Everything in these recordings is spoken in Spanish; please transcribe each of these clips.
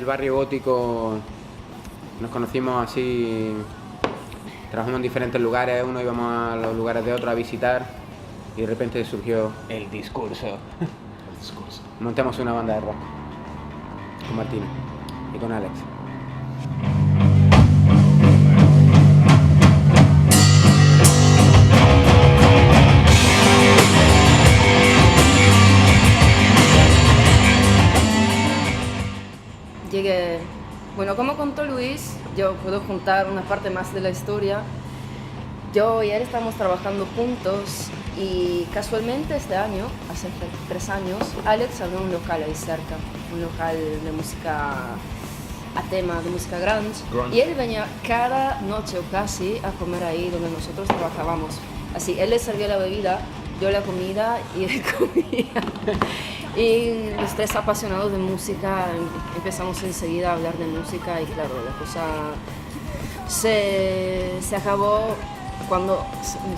el barrio gótico nos conocimos así, trabajamos en diferentes lugares, uno íbamos a los lugares de otro a visitar y de repente surgió el discurso. El discurso. Montamos una banda de rock con Martina y con Alex. Llegué, bueno, como contó Luis, yo puedo contar una parte más de la historia. Yo y él estamos trabajando juntos y casualmente este año, hace 3 años, Alex abrió un local ahí cerca, un local de música a tema, de música grunge. Y él venía cada noche o casi a comer ahí donde nosotros trabajábamos. Así, él le servía la bebida, yo la comida y él comía. Y los 3 apasionados de música empezamos enseguida a hablar de música y claro, la cosa se acabó cuando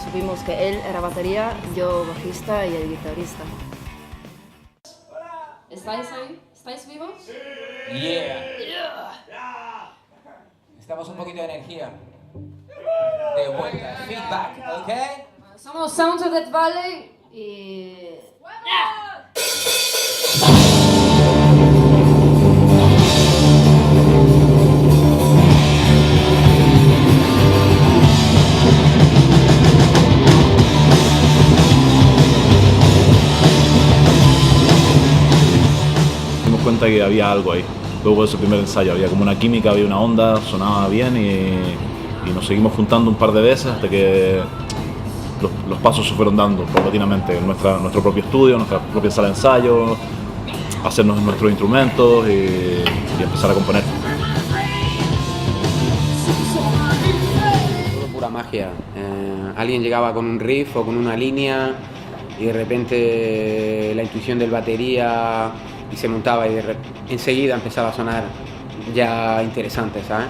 supimos que él era batería, yo bajista y el guitarrista. ¿Estáis ahí? ¿Estáis vivos? Yeah. Estamos un poquito de energía. De vuelta. Feedback, ¿ok? Somos Sounds of Death Valley y... Dimos cuenta que había algo ahí. Luego de ese primer ensayo había como una química, había una onda, sonaba bien y nos seguimos juntando un par de veces hasta que los pasos se fueron dando paulatinamente en nuestro propio estudio, nuestra propia sala de ensayo, hacernos nuestros instrumentos y empezar a componer. Todo pura magia. Alguien llegaba con un riff o con una línea y de repente la intuición del batería y se montaba y enseguida empezaba a sonar ya interesante, ¿sabes?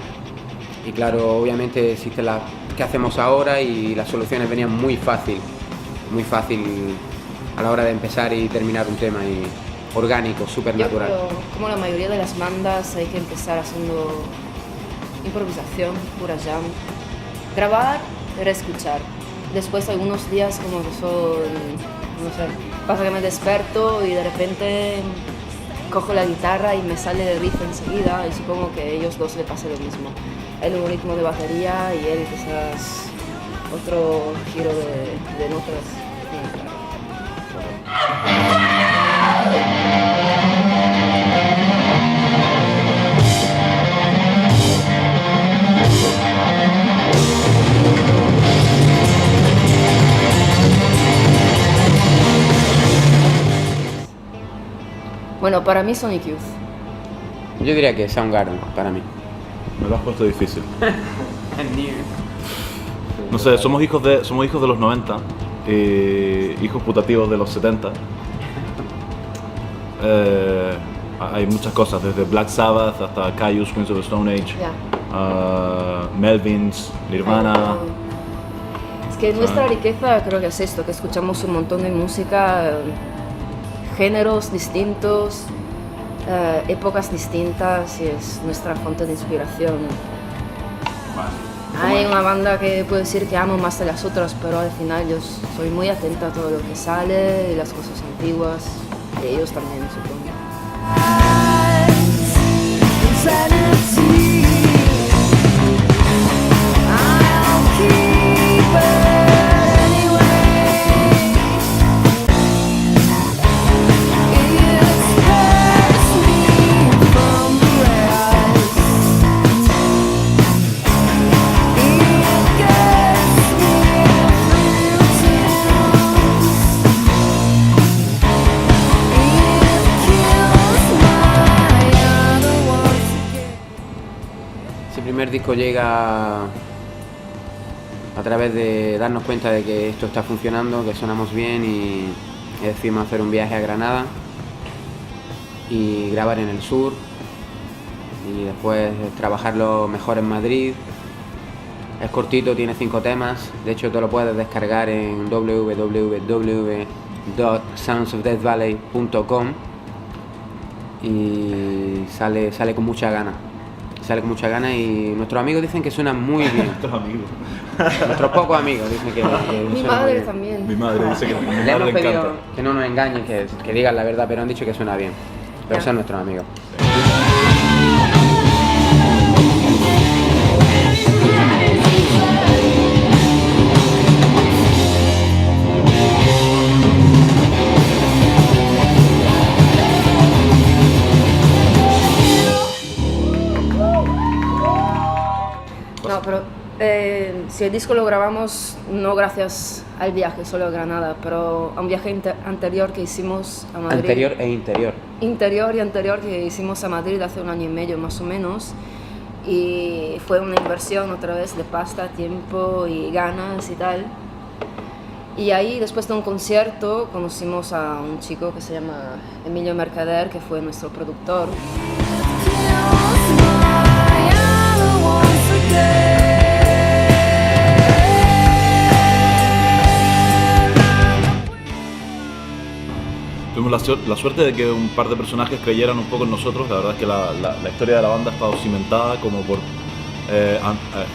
Y claro, obviamente existe la que hacemos ahora y las soluciones venían muy fácil a la hora de empezar y terminar un tema y orgánico, súper natural. Yo creo, como la mayoría de las bandas, hay que empezar haciendo improvisación, pura jam, grabar, reescuchar. Después algunos días como que son, no sé, pasa que me desperto y de repente cojo la guitarra y me sale el riff enseguida y supongo que a ellos dos le pasa lo mismo. Él un ritmo de batería y él quizás otro giro de notas. Bueno, para mí Sonic Youth. Yo diría que Soundgarden, para mí. Me lo has puesto difícil. No sé, somos hijos de los 90, hijos putativos de los 70. Hay muchas cosas, desde Black Sabbath hasta Kyuss, Queens of the Stone Age, Melvins, Nirvana. Es que nuestra riqueza creo que es esto, que escuchamos un montón de música, géneros distintos, épocas distintas y es nuestra fuente de inspiración. Hay una banda que puedo decir que amo más de las otras, pero al final yo soy muy atenta a todo lo que sale y las cosas antiguas, y ellos también, supongo. El primer disco llega a través de darnos cuenta de que esto está funcionando, que sonamos bien y decidimos hacer un viaje a Granada y grabar en el sur y después trabajarlo mejor en Madrid. Es cortito, tiene 5 temas, de hecho te lo puedes descargar en www.soundsofdeathvalley.com y sale con mucha gana. Sale con mucha gana y nuestros amigos dicen que suena muy bien. Nuestros amigos. Nuestros pocos amigos dicen que Mi suena muy madre bien. también. Mi madre dice que a mi Le madre hemos le pedido encanta. que no nos engañen, que digan la verdad, pero han dicho que suena bien. Pero Ya. son nuestros amigos. No, pero si el disco lo grabamos no gracias al viaje solo a Granada, pero a un viaje anterior que hicimos a Madrid. Anterior e interior. Interior y anterior que hicimos a Madrid hace 1 año y medio más o menos. Y fue una inversión otra vez de pasta, tiempo y ganas y tal. Y ahí, después de un concierto, conocimos a un chico que se llama Emilio Mercader, que fue nuestro productor. Tuvimos la suerte de que un par de personajes creyeran un poco en nosotros. La verdad es que la historia de la banda ha estado cimentada como por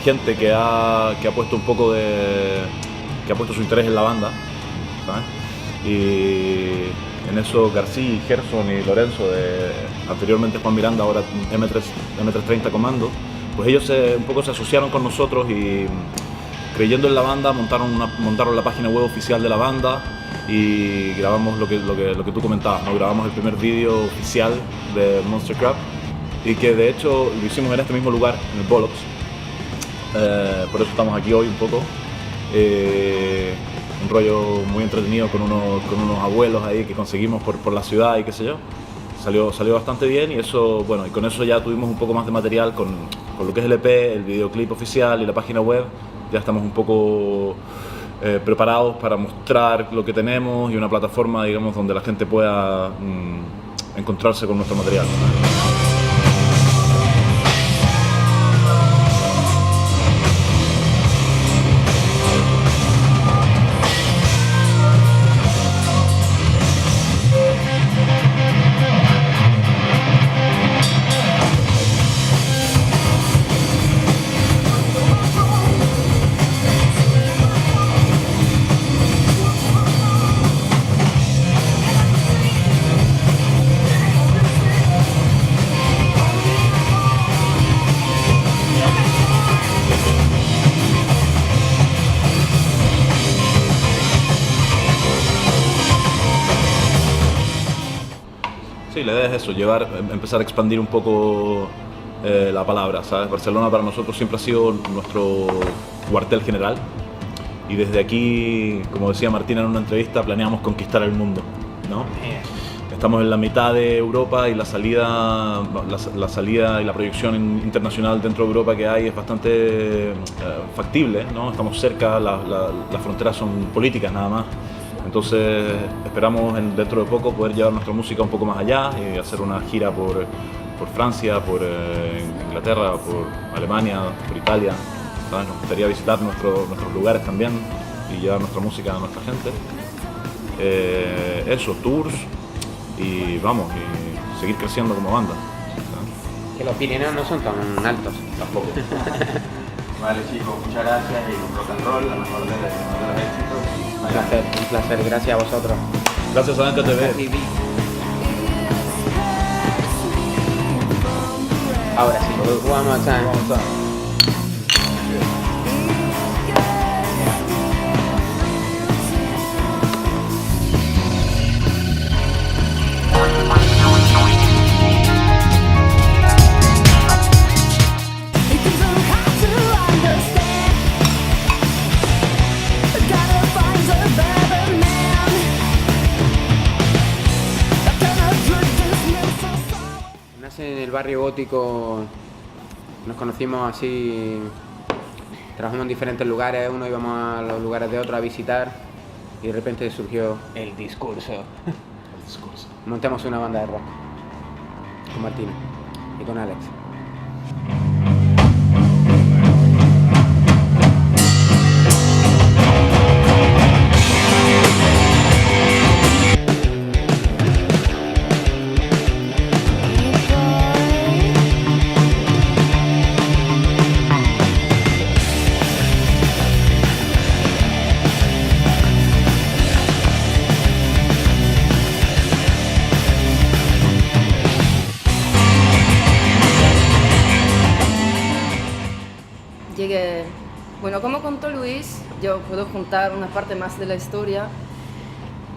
gente que ha puesto un poco que ha puesto su interés en la banda, ¿sabes? Y en eso García, y Gerson y Lorenzo, anteriormente Juan Miranda, ahora M330 Comando, pues ellos un poco se asociaron con nosotros y creyendo en la banda montaron la página web oficial de la banda y grabamos lo que tú comentabas, ¿no? Grabamos el primer vídeo oficial de Monster Crab y que de hecho lo hicimos en este mismo lugar, en el Bollocks. Por eso estamos aquí hoy un poco. Un rollo muy entretenido con unos abuelos ahí que conseguimos por la ciudad y qué sé yo. Salió bastante bien y eso, bueno, y con eso ya tuvimos un poco más de material con lo que es el EP, el videoclip oficial y la página web. Ya estamos un poco preparados para mostrar lo que tenemos y una plataforma, digamos, donde la gente pueda encontrarse con nuestro material. Sí, la idea es eso, empezar a expandir un poco la palabra, ¿sabes? Barcelona para nosotros siempre ha sido nuestro cuartel general y desde aquí, como decía Martina en una entrevista, planeamos conquistar el mundo, ¿no? Estamos en la mitad de Europa y la salida y la proyección internacional dentro de Europa que hay es bastante factible, ¿no? Estamos cerca, las fronteras son políticas nada más. Entonces esperamos dentro de poco poder llevar nuestra música un poco más allá y hacer una gira por Francia, por Inglaterra, por Alemania, por Italia, ¿sabes? Nos gustaría visitar nuestros lugares también y llevar nuestra música a nuestra gente. Eso, tours y vamos, y seguir creciendo como banda, ¿sabes? Que los Pirineos no son tan altos. Tampoco. Vale chicos, muchas gracias y rock and roll, la mejor de los éxitos. Un placer, gracias a vosotros. Gracias a NTV. Ahora sí, one more time. Vamos a... Nace en el barrio gótico, nos conocimos así, trabajamos en diferentes lugares, uno íbamos a los lugares de otro a visitar y de repente surgió el discurso. Montamos una banda de rock con Martina y con Alex. Bueno, como contó Luis, yo puedo contar una parte más de la historia.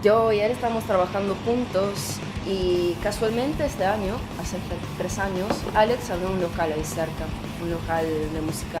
Yo y él estamos trabajando juntos y casualmente este año, hace 3 años, Alex abrió un local ahí cerca, un local de música